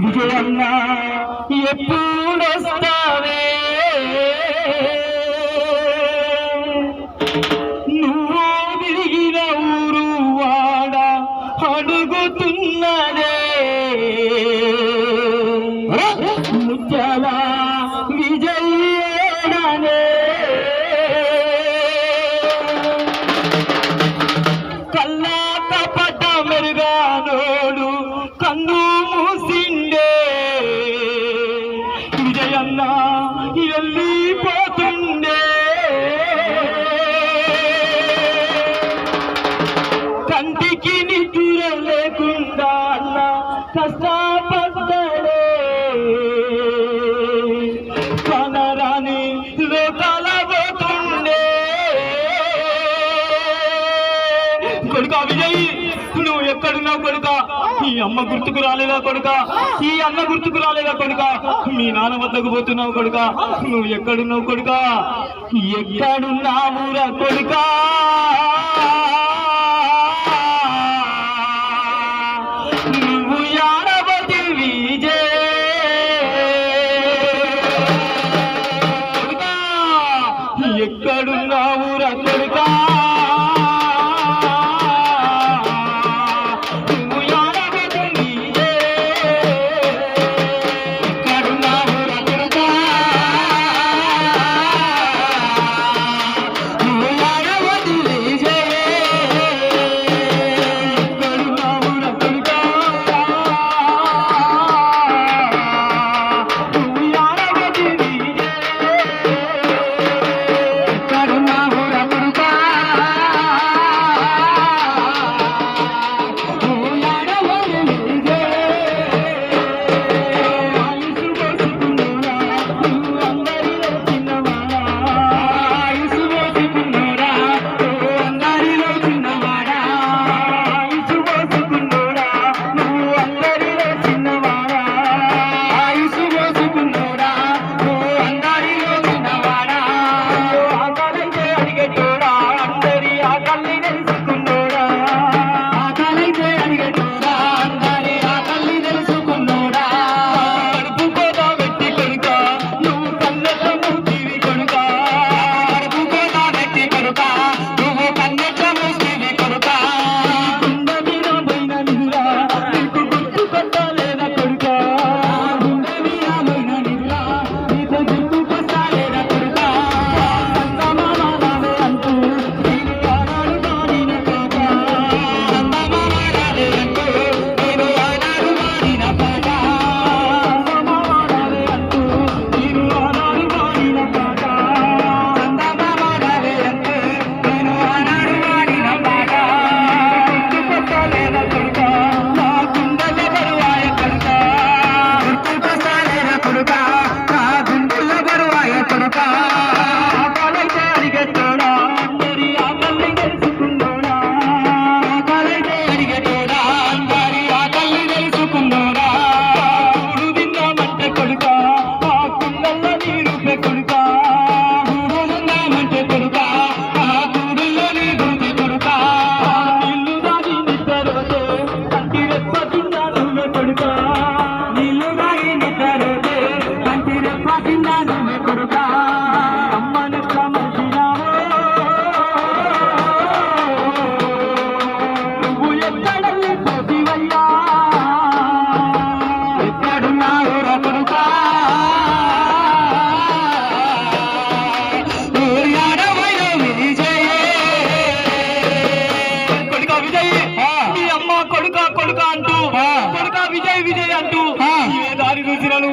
విజయన్న ఎప్పుడొస్తావే నువ్వు తిరిగిన ఊరు వాడ అడుగుతున్నదే ముత్యాల విజయనే కల్లా కపట మెరుగానోడు కన్ను మూసిండే విజయన్న వెళ్ళిపోతుండే కంటికి నిద్ర లేకుండా అన్న కష్టపడ్డాడే కనరాని లోకాల పోతుండే కొడుకా విజయ్ నువ్వు ఎక్కడున్నావు కొడుకా ఈ అమ్మ గుర్తుకు రాలేదా కొడుకా ఈ అన్న గుర్తుకు రాలేదా కొడుకా మీ నాన్న వద్దకు పోతున్నావు కొడుకా నువ్వు ఎక్కడున్నావు కొడుకా ఎక్కడున్నావురా కొడుకా నువ్వు యాడవతి విజయ్ కొడుకా ఎక్కడున్నావురా కొడుకా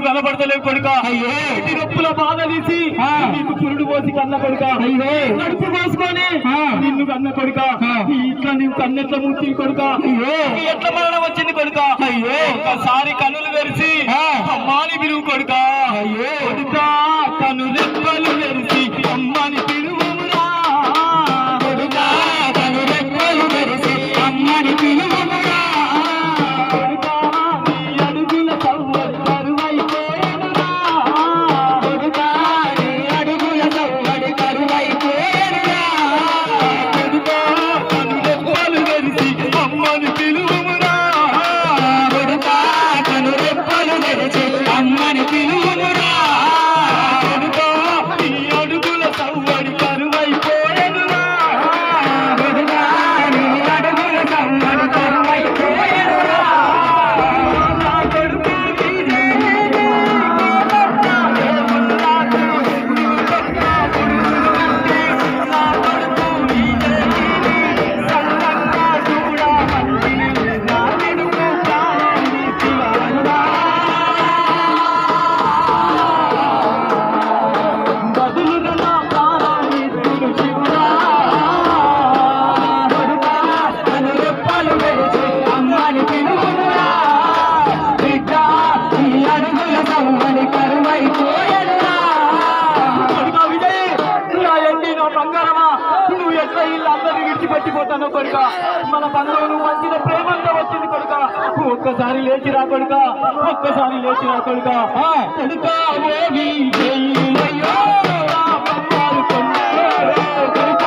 కనపడతలేవు కొడుక. ఇంటి నొప్పుల బాధ తీసి నీకు పురుడు పోసి కన్న కొడుక. నడుపు పోసుకొని నిన్ను కన్న కొడుక. ఇట్లా నువ్వు కన్నెట్ల ముచ్చి కొడుక. ఎట్లా మరణం వచ్చింది కొడుక. ఒకసారి కన్నులు తెరిచి అమ్మాని పిలువు కొడుక. కొడుక కన్ను రెప్పలు తెరిచి అమ్మాని పిలువురా. కొడుక కన్ను రెప్పలు తెరిచి అమ్మాని పిలువురా. కొడుక నీ అడుగుల సవ్వడి కరువైపోయేనురా. కొడుక నీ అడుగుల సవ్వడి కరువైపోయేనురా. కొడుక కన్ను రెప్పలు తెరిచి అమ్మ అమ్మని పిలువుమురా కొడుకా కనురెప్పలు తెరిచి అమ్మని పిలువుమురా కొడుకా నీ అడుగుల సవ్వడి కరువైపోయెనురా కొడుకా నీ అడుగుల సవ్వడి కరువైపోయెనురా నా కొడుకు విడిచిపెట్టిపోతాను కొడుక మన బంధువులు మంచిగా ప్రేమంతా వచ్చింది కొడుక ఒక్కసారి లేచిరా కొడుక ఒక్కసారి లేచిరా కొడుక కొడుక ఓ నీ జై అయ్యో కొడుక